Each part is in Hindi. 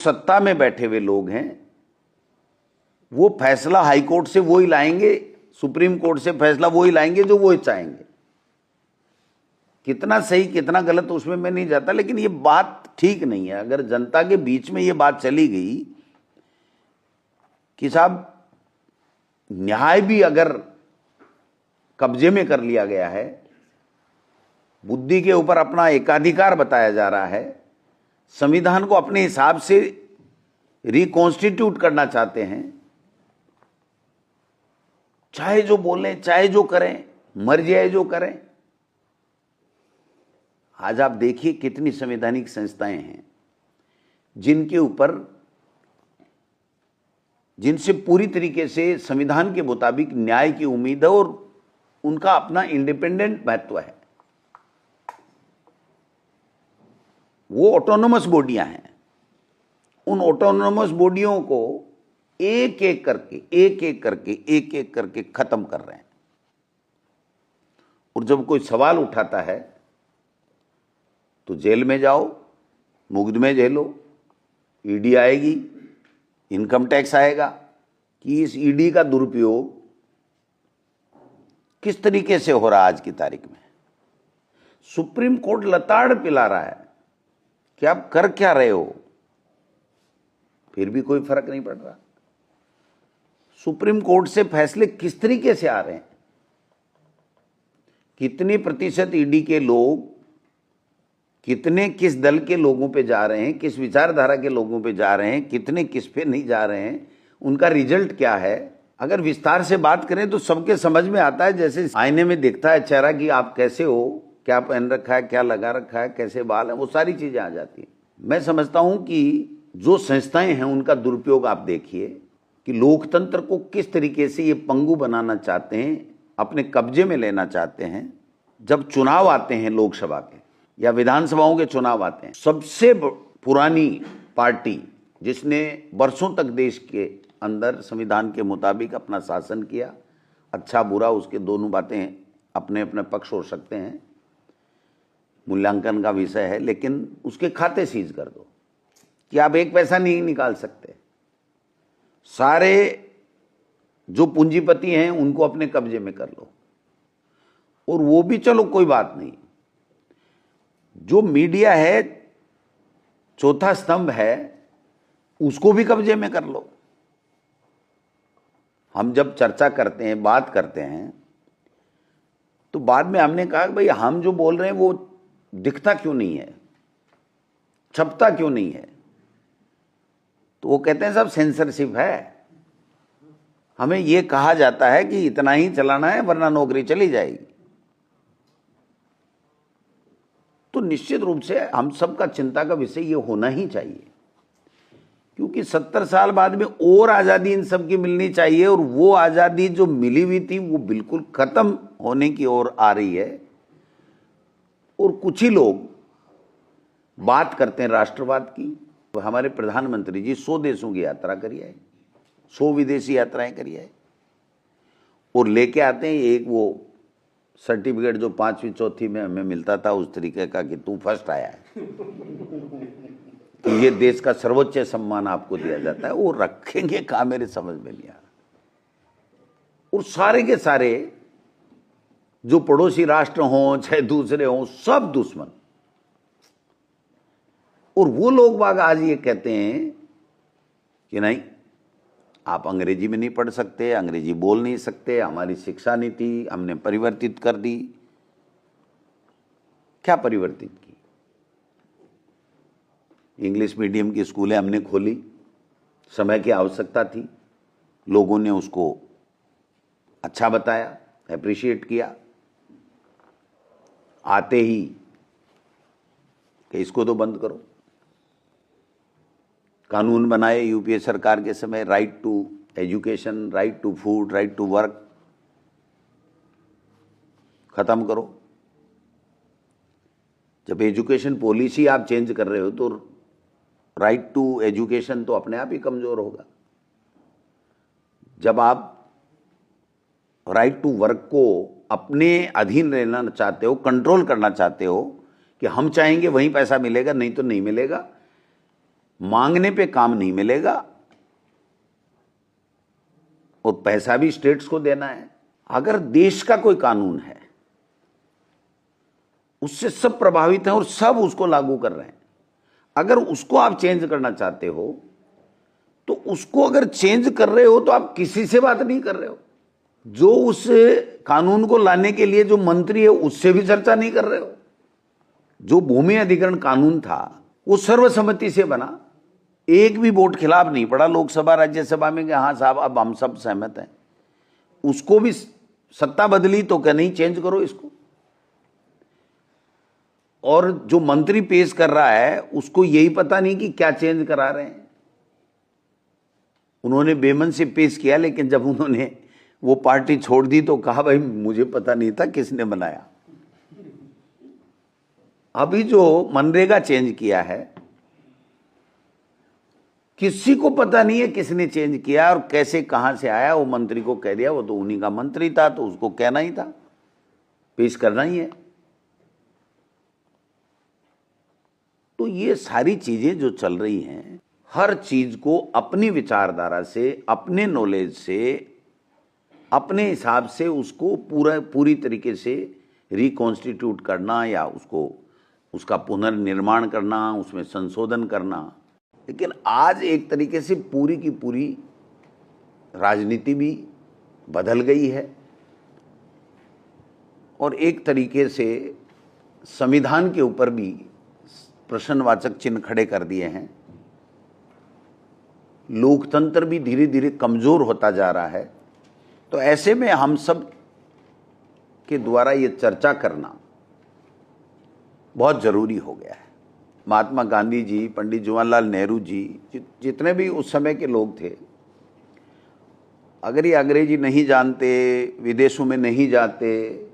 सत्ता में बैठे हुए लोग हैं, वो फैसला हाई कोर्ट से वही लाएंगे, सुप्रीम कोर्ट से फैसला वही लाएंगे जो वो चाहेंगे। कितना सही कितना गलत उसमें मैं नहीं जाता, लेकिन ये बात ठीक नहीं है। अगर जनता के बीच में ये बात चली गई कि साहब न्याय भी अगर कब्जे में कर लिया गया है, बुद्धि के ऊपर अपना एकाधिकार बताया जा रहा है, संविधान को अपने हिसाब से रिकॉन्स्टिट्यूट करना चाहते हैं, चाहे जो बोलें चाहे जो करें, मर्जी है जो करें। आज आप देखिए कितनी संवैधानिक संस्थाएं हैं जिनके ऊपर, जिनसे पूरी तरीके से संविधान के मुताबिक न्याय की उम्मीद है और उनका अपना इंडिपेंडेंट महत्व है। वो ऑटोनोमस बॉडियां हैं। उन ऑटोनोमस बॉडियों को एक एक करके खत्म कर रहे हैं। और जब कोई सवाल उठाता है तो जेल में जाओ, मुकदमे झेलो, ईडी आएगी, इनकम टैक्स आएगा। कि इस ईडी का दुरुपयोग किस तरीके से हो रहा है आज की तारीख में। सुप्रीम कोर्ट लताड़ पिला रहा है कि आप कर क्या रहे हो, फिर भी कोई फर्क नहीं पड़ रहा। सुप्रीम कोर्ट से फैसले किस तरीके से आ रहे हैं, कितने प्रतिशत ईडी के लोग कितने किस दल के लोगों पे जा रहे हैं, किस विचारधारा के लोगों पे जा रहे हैं, कितने किस पे नहीं जा रहे हैं, उनका रिजल्ट क्या है। अगर विस्तार से बात करें तो सबके समझ में आता है। जैसे आईने में दिखता है चेहरा कि आप कैसे हो, क्या पहन रखा है, क्या लगा रखा है, कैसे बाल है, वो सारी चीजें आ जाती हैं। मैं समझता हूं कि जो संस्थाएं हैं उनका दुरुपयोग आप देखिए कि लोकतंत्र को किस तरीके से ये पंगु बनाना चाहते हैं, अपने कब्जे में लेना चाहते हैं। जब चुनाव आते हैं लोकसभा के या विधानसभाओं के चुनाव आते हैं, सबसे पुरानी पार्टी जिसने वर्षों तक देश के अंदर संविधान के मुताबिक अपना शासन किया, अच्छा बुरा उसके दोनों बातें अपने अपने पक्ष हो सकते हैं, मूल्यांकन का विषय है, लेकिन उसके खाते सीज कर दो कि आप एक पैसा नहीं निकाल सकते। सारे जो पूंजीपति हैं उनको अपने कब्जे में कर लो, और वो भी चलो कोई बात नहीं। जो मीडिया है, चौथा स्तंभ है, उसको भी कब्जे में कर लो। हम जब चर्चा करते हैं, बात करते हैं, तो बाद में हमने कहा कि भाई हम जो बोल रहे हैं वो दिखता क्यों नहीं है, छपता क्यों नहीं है। तो वो कहते हैं सब सेंसरशिप है, हमें ये कहा जाता है कि इतना ही चलाना है वरना नौकरी चली जाएगी। तो निश्चित रूप से हम सबका चिंता का विषय ये होना ही चाहिए, क्योंकि 70 साल बाद में और आज़ादी इन सब की मिलनी चाहिए, और वो आज़ादी जो मिली हुई थी वो बिल्कुल खत्म होने की ओर आ रही है। और कुछ ही लोग बात करते हैं राष्ट्रवाद की। तो हमारे प्रधानमंत्री जी 100 देशों की यात्रा करी है, 100 विदेशी यात्राएं करी है, और लेके आते हैं एक वो सर्टिफिकेट जो 5वीं चौथी में हमें मिलता था उस तरीके का कि तू फर्स्ट आया है, तो ये देश का सर्वोच्च सम्मान आपको दिया जाता है। वो रखेंगे कहाँ, मेरे समझ में नहीं आ रहा। और सारे के सारे जो पड़ोसी राष्ट्र हों चाहे दूसरे हों, सब दुश्मन। और वो लोग बाग आज ये कहते हैं कि नहीं, आप अंग्रेजी में नहीं पढ़ सकते, अंग्रेजी बोल नहीं सकते, हमारी शिक्षा नीति हमने परिवर्तित कर दी। क्या परिवर्तित की? इंग्लिश मीडियम की स्कूलें हमने खोली, समय की आवश्यकता थी, लोगों ने उसको अच्छा बताया, एप्रिशिएट किया। आते ही कि इसको तो बंद करो। कानून बनाए यूपीए सरकार के समय, right to education, right to food, right to work, खत्म करो। जब एजुकेशन पॉलिसी आप चेंज कर रहे हो तो राइट टू एजुकेशन तो अपने आप ही कमजोर होगा। जब आप राइट टू वर्क को अपने अधीन रहना चाहते हो, कंट्रोल करना चाहते हो कि हम चाहेंगे वहीं पैसा मिलेगा, नहीं तो नहीं मिलेगा, मांगने पे काम नहीं मिलेगा और पैसा भी स्टेट्स को देना है। अगर देश का कोई कानून है उससे सब प्रभावित हैं और सब उसको लागू कर रहे हैं, अगर उसको आप चेंज करना चाहते हो तो उसको अगर चेंज कर रहे हो तो आप किसी से बात नहीं कर रहे हो। जो उस कानून को लाने के लिए जो मंत्री है उससे भी चर्चा नहीं कर रहे हो। जो भूमि अधिग्रहण कानून था वो सर्वसम्मति से बना, एक भी वोट खिलाफ नहीं पड़ा लोकसभा राज्यसभा में कि हाँ साहब अब हम सब सहमत हैं। उसको भी सत्ता बदली तो क्या नहीं चेंज करो इसको। और जो मंत्री पेश कर रहा है उसको यही पता नहीं कि क्या चेंज करा रहे हैं। उन्होंने बेमन से पेश किया, लेकिन जब उन्होंने वो पार्टी छोड़ दी तो कहा भाई मुझे पता नहीं था किसने बनाया। अभी जो मनरेगा चेंज किया है किसी को पता नहीं है किसने चेंज किया और कैसे कहां से आया। वो मंत्री को कह दिया, वो तो उन्हीं का मंत्री था तो उसको कहना ही था, पेश करना ही है। तो ये सारी चीजें जो चल रही हैं, हर चीज को अपनी विचारधारा से, अपने नॉलेज से, अपने हिसाब से उसको पूरी तरीके से रिकॉन्स्टिट्यूट करना या उसका पुनर्निर्माण करना, उसमें संशोधन करना। लेकिन आज एक तरीके से पूरी की पूरी राजनीति भी बदल गई है और एक तरीके से संविधान के ऊपर भी प्रश्नवाचक चिन्ह खड़े कर दिए हैं। लोकतंत्र भी धीरे धीरे कमजोर होता जा रहा है। तो ऐसे में हम सब के द्वारा ये चर्चा करना बहुत जरूरी हो गया है। महात्मा गांधी जी, पंडित जवाहरलाल नेहरू जी, जितने भी उस समय के लोग थे, अगर ये अंग्रेजी नहीं जानते, विदेशों में नहीं जाते,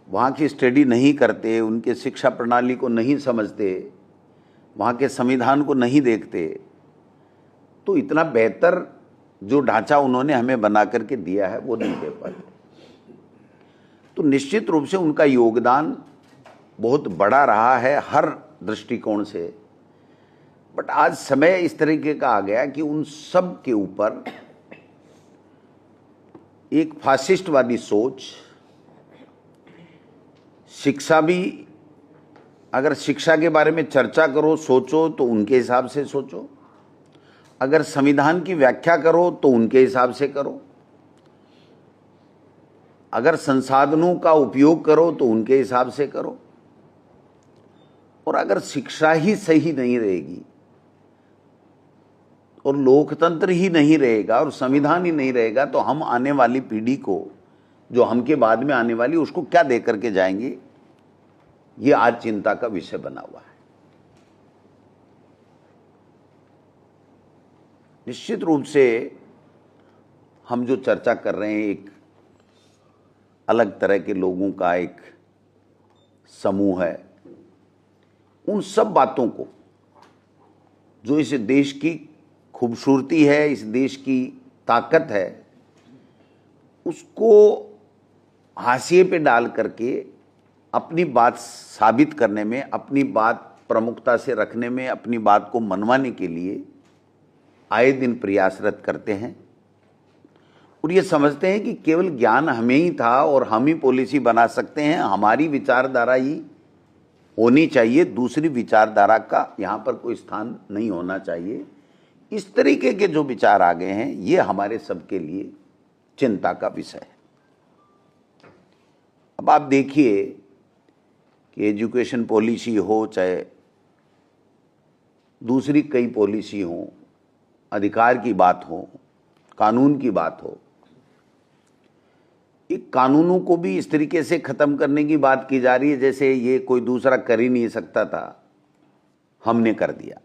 वहाँ की स्टडी नहीं करते, उनके शिक्षा प्रणाली को नहीं समझते, वहाँ के संविधान को नहीं देखते, तो इतना बेहतर जो ढांचा उन्होंने हमें बना करके दिया है वो नहीं दे पाते। तो निश्चित रूप से उनका योगदान बहुत बड़ा रहा है हर दृष्टिकोण से। बट आज समय इस तरीके का आ गया कि उन सब के ऊपर एक फासिस्टवादी सोच, शिक्षा भी, अगर शिक्षा के बारे में चर्चा करो, सोचो तो उनके हिसाब से सोचो, अगर संविधान की व्याख्या करो तो उनके हिसाब से करो, अगर संसाधनों का उपयोग करो तो उनके हिसाब से करो। और अगर शिक्षा ही सही नहीं रहेगी और लोकतंत्र ही नहीं रहेगा और संविधान ही नहीं रहेगा तो हम आने वाली पीढ़ी को, जो हमके बाद में आने वाली, उसको क्या दे करके जाएंगे, ये आज चिंता का विषय बना हुआ है। निश्चित रूप से हम जो चर्चा कर रहे हैं एक अलग तरह के लोगों का एक समूह है। उन सब बातों को, जो इस देश की खूबसूरती है, इस देश की ताकत है, उसको हाशिए पे डाल करके अपनी बात साबित करने में, अपनी बात प्रमुखता से रखने में, अपनी बात को मनवाने के लिए आए दिन प्रयासरत करते हैं। और ये समझते हैं कि केवल ज्ञान हमें ही था और हम ही पॉलिसी बना सकते हैं, हमारी विचारधारा ही होनी चाहिए, दूसरी विचारधारा का यहाँ पर कोई स्थान नहीं होना चाहिए। इस तरीके के जो विचार आ गए हैं, ये हमारे सबके लिए चिंता का विषय है। अब आप देखिए कि एजुकेशन पॉलिसी हो, चाहे दूसरी कई पॉलिसी हो, अधिकार की बात हो, कानून की बात हो, एक कानूनों को भी इस तरीके से खत्म करने की बात की जा रही है जैसे ये कोई दूसरा कर ही नहीं सकता था, हमने कर दिया।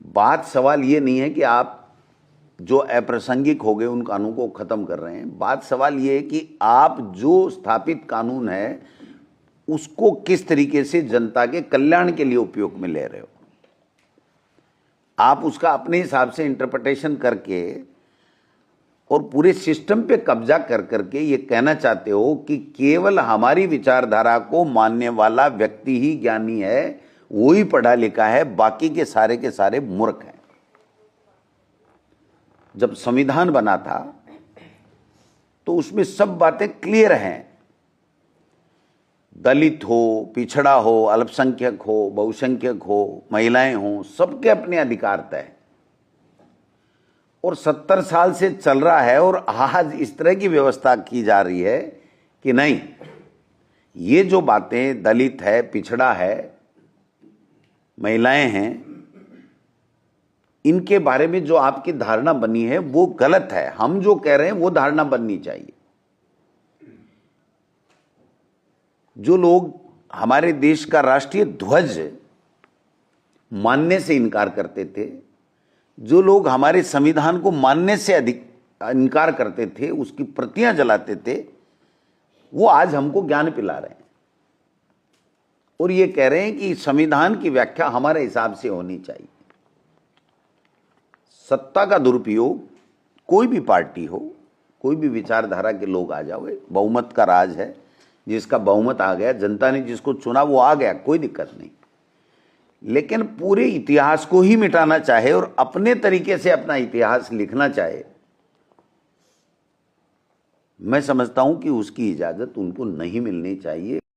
बात सवाल ये नहीं है कि आप जो अप्रासंगिक हो गए उन कानूनों को खत्म कर रहे हैं। बात सवाल ये है कि आप जो स्थापित कानून है उसको किस तरीके से जनता के कल्याण के लिए उपयोग में ले रहे हो। आप उसका अपने हिसाब से इंटरप्रिटेशन करके और पूरे सिस्टम पे कब्जा कर करके ये कहना चाहते हो कि केवल हमारी विचारधारा को मानने वाला व्यक्ति ही ज्ञानी है वो ही पढ़ा लिखा है, बाकी के सारे मूर्ख हैं। जब संविधान बना था तो उसमें सब बातें क्लियर हैं। दलित हो, पिछड़ा हो, अल्पसंख्यक हो, बहुसंख्यक हो, महिलाएं हो, सबके अपने अधिकार तय। और 70 साल से चल रहा है और आज इस तरह की व्यवस्था की जा रही है कि नहीं, ये जो बातें दलित है, पिछड़ा है, महिलाएं हैं, इनके बारे में जो आपकी धारणा बनी है वो गलत है। हम जो कह रहे हैं वो धारणा बननी चाहिए। जो लोग हमारे देश का राष्ट्रीय ध्वज मानने से इनकार करते थे, जो लोग हमारे संविधान को मानने से अधिक इनकार करते थे, उसकी प्रतियां जलाते थे, वो आज हमको ज्ञान पिला रहे हैं और ये कह रहे हैं कि संविधान की व्याख्या हमारे हिसाब से होनी चाहिए। सत्ता का दुरुपयोग, कोई भी पार्टी हो, कोई भी विचारधारा के लोग आ जाओ, बहुमत का राज है। जिसका बहुमत आ गया, जनता ने जिसको चुना वो आ गया, कोई दिक्कत नहीं। लेकिन पूरे इतिहास को ही मिटाना चाहे और अपने तरीके से अपना इतिहास लिखना चाहे, मैं समझता हूं कि उसकी इजाजत उनको नहीं मिलनी चाहिए।